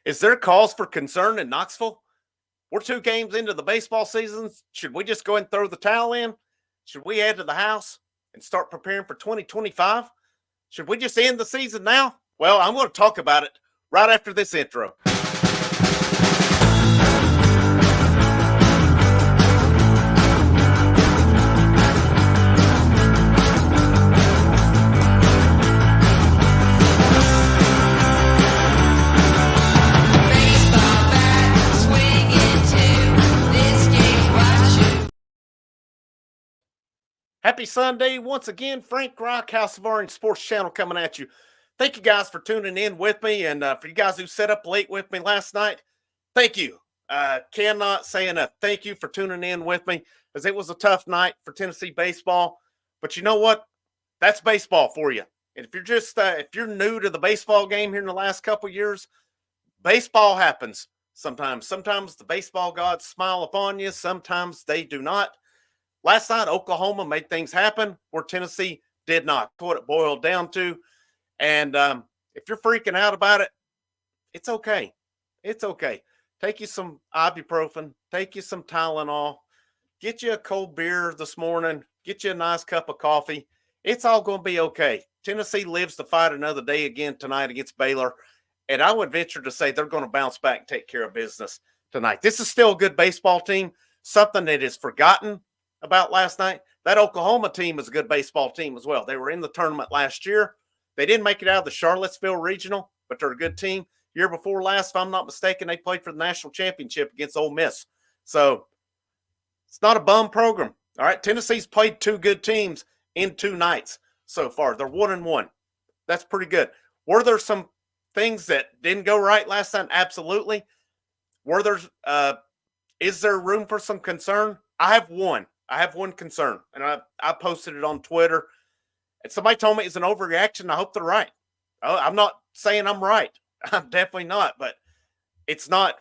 Is there cause for concern in Knoxville? We're 2 games into the baseball season. Should we just go ahead and throw the towel in? Should we head to the house and start preparing for 2025? Should we just end the season now? Well, I'm going to talk about it right after this intro. Happy Sunday once again. Frank Rock, House of Orange Sports Channel coming at you. Thank you guys for tuning in with me. And for you guys who set up late with me last night, thank you. Cannot say enough. Thank you for tuning in with me, because it was a tough night for Tennessee baseball. But you know what? That's baseball for you. And if you're new to the baseball game here in the last couple of years, baseball happens sometimes. Sometimes the baseball gods smile upon you. Sometimes they do not. Last night, Oklahoma made things happen where Tennessee did not. That's what it boiled down to. And if you're freaking out about it, it's okay. It's okay. Take you some ibuprofen, take you some Tylenol, get you a cold beer this morning, get you a nice cup of coffee. It's all going to be okay. Tennessee lives to fight another day again tonight against Baylor. And I would venture to say they're going to bounce back and take care of business tonight. This is still a good baseball team, something that is forgotten about last night. That Oklahoma team is a good baseball team as well. They were in the tournament last year. They didn't make it out of the Charlottesville Regional, but they're a good team. Year before last, if I'm not mistaken, they played for the national championship against Ole Miss. So it's not a bum program. All right, Tennessee's played 2 good teams in 2 nights so far. They're 1-1. That's pretty good. Were there some things that didn't go right last time? Absolutely. Is there room for some concern? I have one concern, and I posted it on Twitter, and somebody told me it's an overreaction. I hope they're right. I'm not saying I'm right. I'm definitely not, but it's not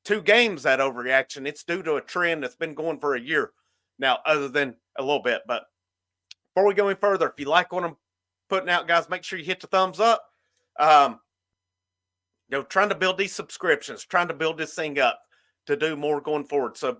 2 games that overreaction. It's due to a trend that's been going for a year now, other than a little bit. But before we go any further, if you like what I'm putting out, guys, make sure you hit the thumbs up. Trying to build these subscriptions, trying to build this thing up to do more going forward. So if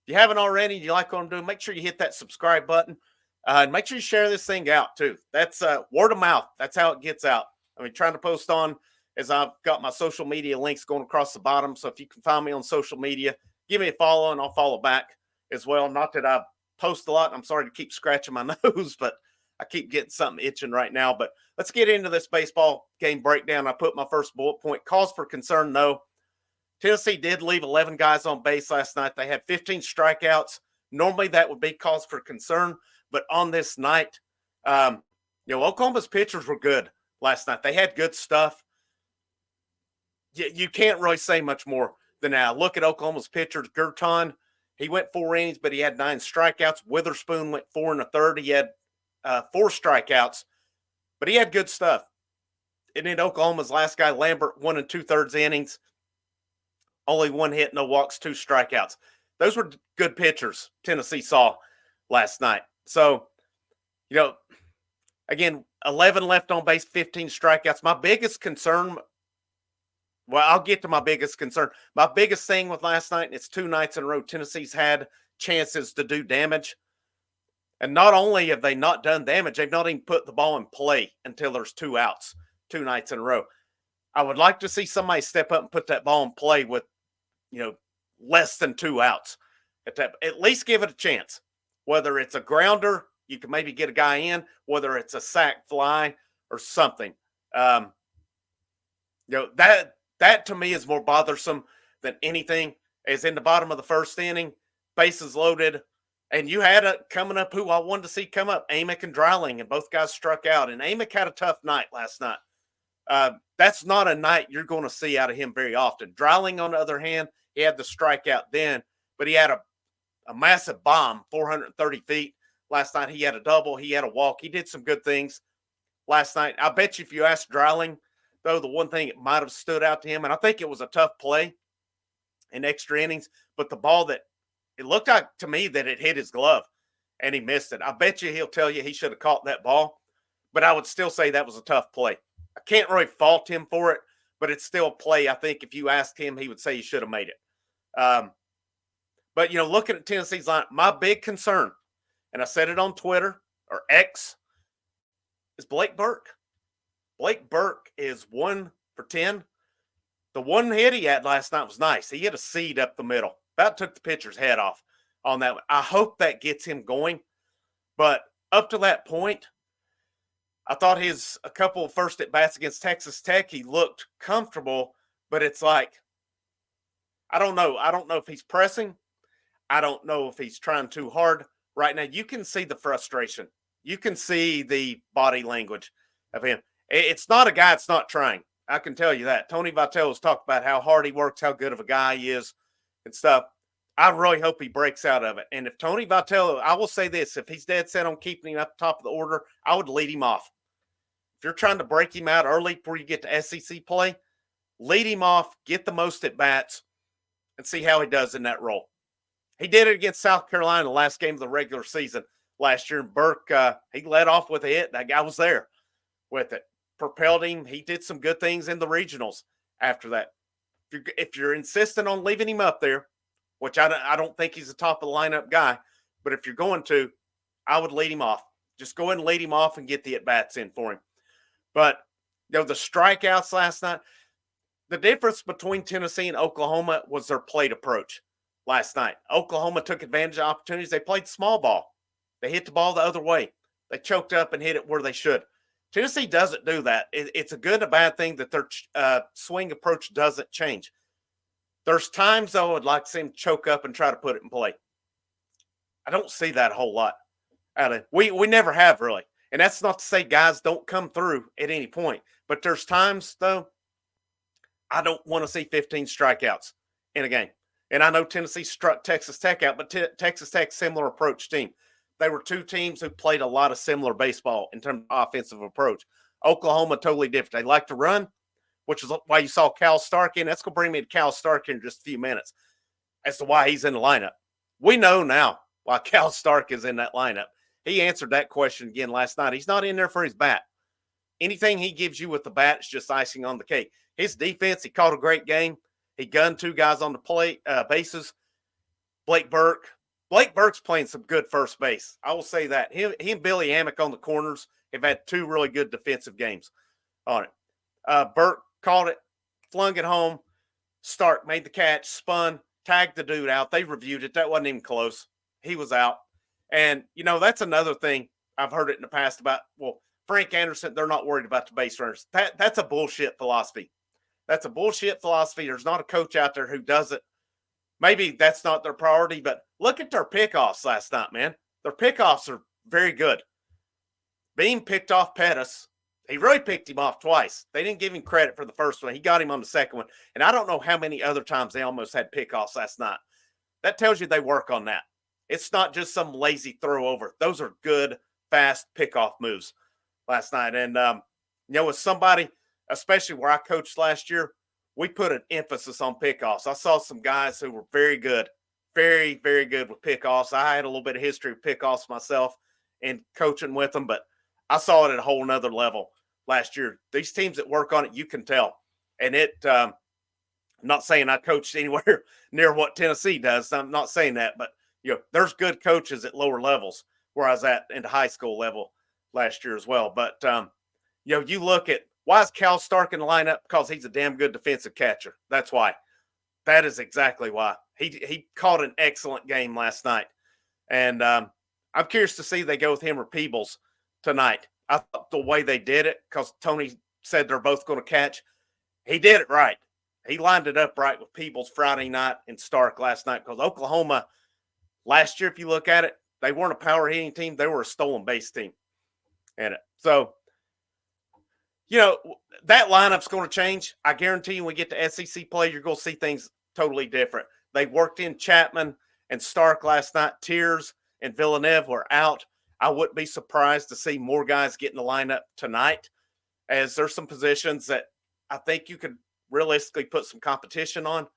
you haven't already, you like what I'm doing, make sure you hit that subscribe button. And make sure you share this thing out too. That's word of mouth. That's how it gets out. I mean, trying to post on, as I've got my social media links going across the bottom. So if you can find me on social media, give me a follow and I'll follow back as well. Not that I post a lot. I'm sorry to keep scratching my nose, but I keep getting something itching right now. But let's get into this baseball game breakdown. I put my first bullet point. Cause for concern, no. Tennessee did leave 11 guys on base last night. They had 15 strikeouts. Normally that would be cause for concern, but on this night, Oklahoma's pitchers were good last night. They had good stuff. You can't really say much more than that. Look at Oklahoma's pitchers. Gurton, he went 4 innings, but he had 9 strikeouts. Witherspoon went 4 1/3. He had 4 strikeouts, but he had good stuff. And then Oklahoma's last guy, Lambert, 1 2/3 innings. Only 1 hit, no walks, 2 strikeouts. Those were good pitchers Tennessee saw last night. So, again, 11 left on base, 15 strikeouts. My biggest concern, well, I'll get to my biggest concern. My biggest thing with last night, and it's 2 nights in a row, Tennessee's had chances to do damage. And not only have they not done damage, they've not even put the ball in play until there's 2 outs, 2 nights in a row. I would like to see somebody step up and put that ball in play with, less than 2 outs. At least give it a chance. Whether it's a grounder, you can maybe get a guy in, whether it's a sac fly or something. That to me is more bothersome than anything. Is in the bottom of the first inning, bases loaded, and you had it coming up who I wanted to see come up, Amick and Dreiling, and both guys struck out. And Amick had a tough night last night. That's not a night you're going to see out of him very often. Dreiling, on the other hand, he had the strikeout then, but he had a massive bomb, 430 feet. Last night he had a double, he had a walk. He did some good things last night. I bet you if you asked Dreiling, though, the one thing that might have stood out to him, and I think it was a tough play in extra innings, but the ball that it looked like to me that it hit his glove and he missed it. I bet you he'll tell you he should have caught that ball, but I would still say that was a tough play. I can't really fault him for it, but it's still a play. I think if you asked him, he would say he should have made it. But, looking at Tennessee's line, my big concern, and I said it on Twitter or X, is Blake Burke. Blake Burke is 1 for 10. The one hit he had last night was nice. He hit a seed up the middle. About took the pitcher's head off on that one. I hope that gets him going. But up to that point, I thought a couple of first at-bats against Texas Tech, he looked comfortable, but it's like, I don't know. I don't know if he's pressing. I don't know if he's trying too hard right now. You can see the frustration. You can see the body language of him. It's not a guy that's not trying. I can tell you that. Tony Vitello has talked about how hard he works, how good of a guy he is and stuff. I really hope he breaks out of it. And if Tony Vitello, I will say this, if he's dead set on keeping him up top of the order, I would lead him off. If you're trying to break him out early before you get to SEC play, lead him off, get the most at-bats, and see how he does in that role. He did it against South Carolina the last game of the regular season last year. And Burke, he led off with a hit. That guy was there with it. Propelled him. He did some good things in the regionals after that. If you're insistent on leaving him up there, which I don't think he's a top of the lineup guy, but if you're going to, I would lead him off. Just go ahead and lead him off and get the at-bats in for him. But, the strikeouts last night, the difference between Tennessee and Oklahoma was their plate approach last night. Oklahoma took advantage of opportunities. They played small ball. They hit the ball the other way. They choked up and hit it where they should. Tennessee doesn't do that. It's a good and a bad thing that their swing approach doesn't change. There's times, though, I'd like to see him choke up and try to put it in play. I don't see that a whole lot. We never have, really. And that's not to say guys don't come through at any point. But there's times, though, I don't want to see 15 strikeouts in a game. And I know Tennessee struck Texas Tech out, but Texas Tech, similar approach team. They were two teams who played a lot of similar baseball in terms of offensive approach. Oklahoma, totally different. They like to run, which is why you saw Cal Stark in. That's going to bring me to Cal Stark in just a few minutes as to why he's in the lineup. We know now why Cal Stark is in that lineup. He answered that question again last night. He's not in there for his bat. Anything he gives you with the bat is just icing on the cake. His defense, he caught a great game. He gunned two guys on the bases. Blake Burke's playing some good first base. I will say that. He and Billy Amick on the corners have had two really good defensive games on it. Burke caught it, flung it home. Stark made the catch, spun, tagged the dude out. They reviewed it. That wasn't even close. He was out. And, that's another thing I've heard it in the past about, Frank Anderson, they're not worried about the base runners. That's a bullshit philosophy. That's a bullshit philosophy. There's not a coach out there who does it. Maybe that's not their priority, but look at their pickoffs last night, man. Their pickoffs are very good. Beam picked off Pettis. He really picked him off twice. They didn't give him credit for the first one. He got him on the second one. And I don't know how many other times they almost had pickoffs last night. That tells you they work on that. It's not just some lazy throw over. Those are good, fast pickoff moves last night. And, with somebody, especially where I coached last year, we put an emphasis on pickoffs. I saw some guys who were very good, very, very good with pickoffs. I had a little bit of history with pickoffs myself and coaching with them, but I saw it at a whole nother level last year. These teams that work on it, you can tell. And I'm not saying I coached anywhere near what Tennessee does. I'm not saying that, but there's good coaches at lower levels where I was at in the high school level last year as well. But you look at, why is Cal Stark in the lineup? Because he's a damn good defensive catcher. That's why. That is exactly why. He caught an excellent game last night. And I'm curious to see if they go with him or Peebles tonight. I thought the way they did it, because Tony said they're both going to catch, he did it right. He lined it up right with Peebles Friday night and Stark last night, because Oklahoma, last year, if you look at it, they weren't a power hitting team. They were a stolen base team. So, that lineup's going to change. I guarantee you when we get to SEC play, you're going to see things totally different. They worked in Chapman and Stark last night. Tears and Villeneuve were out. I wouldn't be surprised to see more guys get in the lineup tonight, as there's some positions that I think you could realistically put some competition on.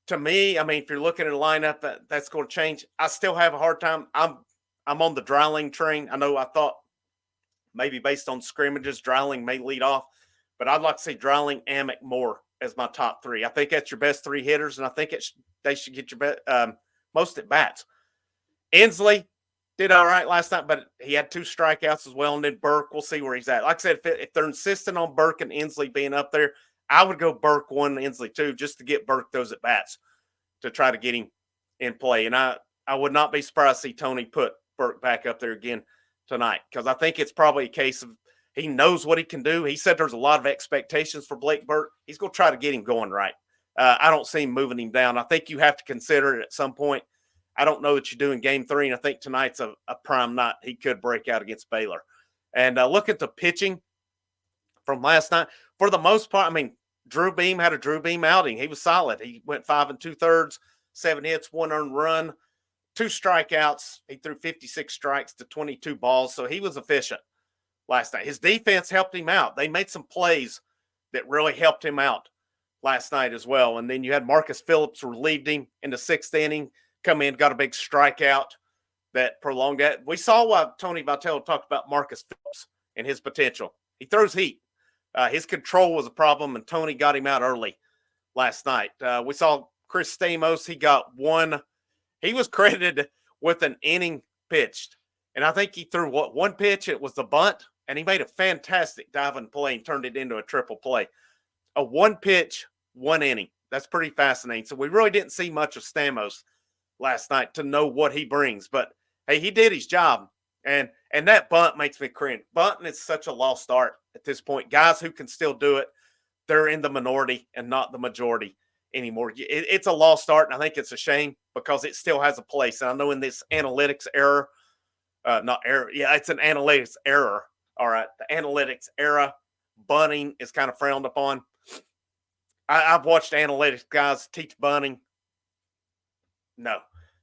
To me, if you're looking at a lineup that's going to change, I still have a hard time. I'm on the Dreiling train. I know I thought maybe based on scrimmages, Dreiling may lead off, but I'd like to see Dreiling, Amick, Moore as my top three. I think that's your best three hitters, and I think they should get your most at bats. Inslee did all right last night, but he had 2 strikeouts as well. And then Burke, we'll see where he's at. Like I said, if they're insistent on Burke and Inslee being up there, I would go Burke 1, Inslee 2, just to get Burke those at bats to try to get him in play. And I would not be surprised to see Tony put Burke back up there again tonight, because I think it's probably a case of he knows what he can do. He said there's a lot of expectations for Blake Burke. He's going to try to get him going right. I don't see him moving him down. I think you have to consider it at some point. I don't know that you do in game 3, and I think tonight's a prime night. He could break out against Baylor. And look at the pitching from last night. For the most part, I mean, Drew Beam had a Drew Beam outing. He was solid. He went 5 2/3, 7 hits, 1 earned run, 2 strikeouts. He threw 56 strikes to 22 balls, so he was efficient last night. His defense helped him out. They made some plays that really helped him out last night as well. And then you had Marcus Phillips relieved him in the 6th inning, come in, got a big strikeout that prolonged that. We saw what Tony Vitello talked about Marcus Phillips and his potential. He throws heat. His control was a problem, and Tony got him out early last night. We saw Chris Stamos. He got 1. He was credited with an inning pitched, and I think he threw 1 pitch. It was the bunt, and he made a fantastic diving play and turned it into a triple play. A 1 pitch, 1 inning. That's pretty fascinating. So we really didn't see much of Stamos last night to know what he brings, but hey, he did his job. And that bunt makes me cringe. Bunting is such a lost art at this point. Guys who can still do it, they're in the minority and not the majority anymore. It's a lost art, and I think it's a shame because it still has a place. And I know in this analytics era, it's an analytics error. All right, the analytics era, bunting is kind of frowned upon. I've watched analytics guys teach bunting. No,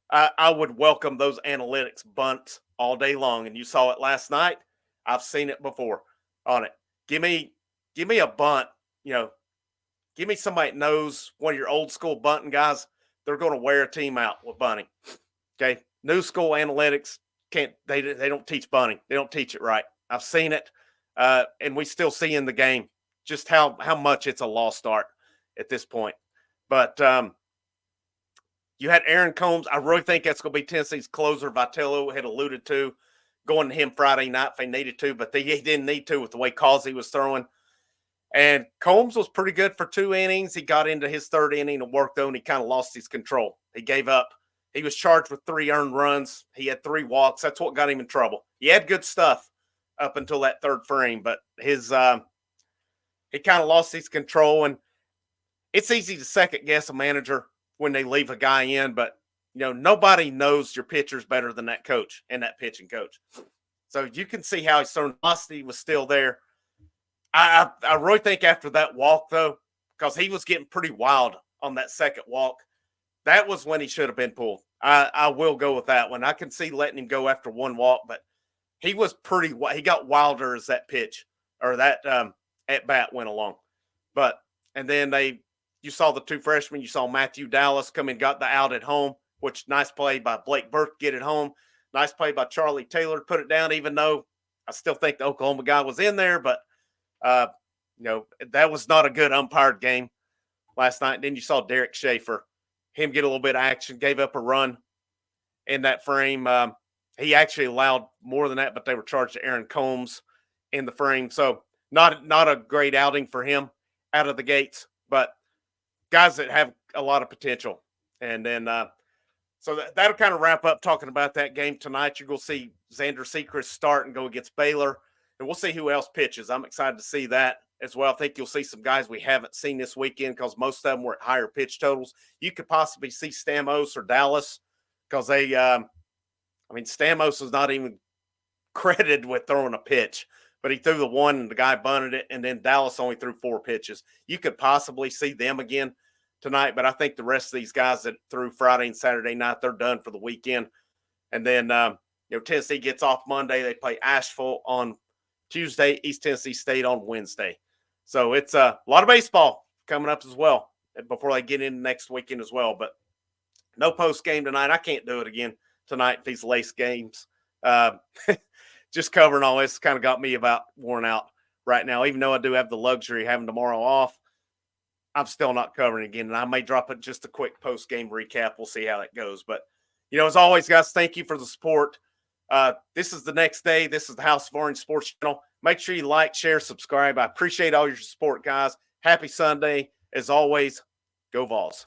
I would welcome those analytics bunts all day long, and you saw it last night. I've seen it before on it. Give me a bunt. Give me somebody that knows one of your old school bunting guys. They're going to wear a team out with bunting. Okay, new school analytics can't. They don't teach bunting. They don't teach it right. I've seen it, and we still see in the game just how much it's a lost art at this point. But you had Aaron Combs. I really think that's going to be Tennessee's closer. Vitello had alluded to going to him Friday night if they needed to, but he didn't need to with the way Causey was throwing. And Combs was pretty good for 2 innings. He got into his 3rd inning of work, though, and he kind of lost his control. He gave up. He was charged with 3 earned runs. He had 3 walks. That's what got him in trouble. He had good stuff up until that 3rd frame, but he kind of lost his control. And it's easy to second guess a manager when they leave a guy in, but nobody knows your pitchers better than that coach and that pitching coach. So you can see how his velocity was still there. I really think after that walk, though, because he was getting pretty wild on that 2nd walk, that was when he should have been pulled. I will go with that one. I can see letting him go after 1 walk, but he was he got wilder as that pitch or that at bat went along. And then you saw the 2 freshmen. You saw Matthew Dallas come and got the out at home, which nice play by Blake Burke to get it home. Nice play by Charlie Taylor to put it down, even though I still think the Oklahoma guy was in there. But, that was not a good umpired game last night. And then you saw Derek Schaefer, him get a little bit of action, gave up a run in that frame. He actually allowed more than that, but they were charged to Aaron Combs in the frame. So not a great outing for him out of the gates, but guys that have a lot of potential. And then so that'll kind of wrap up talking about that game tonight. You're going to see Xander Sechrist start and go against Baylor, and we'll see who else pitches. I'm excited to see that as well. I think you'll see some guys we haven't seen this weekend because most of them were at higher pitch totals. You could possibly see Stamos or Dallas because Stamos was not even credited with throwing a pitch, but he threw the 1 and the guy bunted it, and then Dallas only threw 4 pitches. You could possibly see them again tonight, but I think the rest of these guys that threw Friday and Saturday night, they're done for the weekend. And then, Tennessee gets off Monday. They play Asheville on Tuesday, East Tennessee State on Wednesday. So it's a lot of baseball coming up as well before they get in next weekend as well. But no post game tonight. I can't do it again tonight, these lace games. Just covering all this kind of got me about worn out right now. Even though I do have the luxury of having tomorrow off, I'm still not covering again. And I may drop it just a quick post game recap. We'll see how that goes. But, as always, guys, thank you for the support. This is the next day. This is the House of Orange Sports Channel. Make sure you like, share, subscribe. I appreciate all your support, guys. Happy Sunday. As always, go Vols.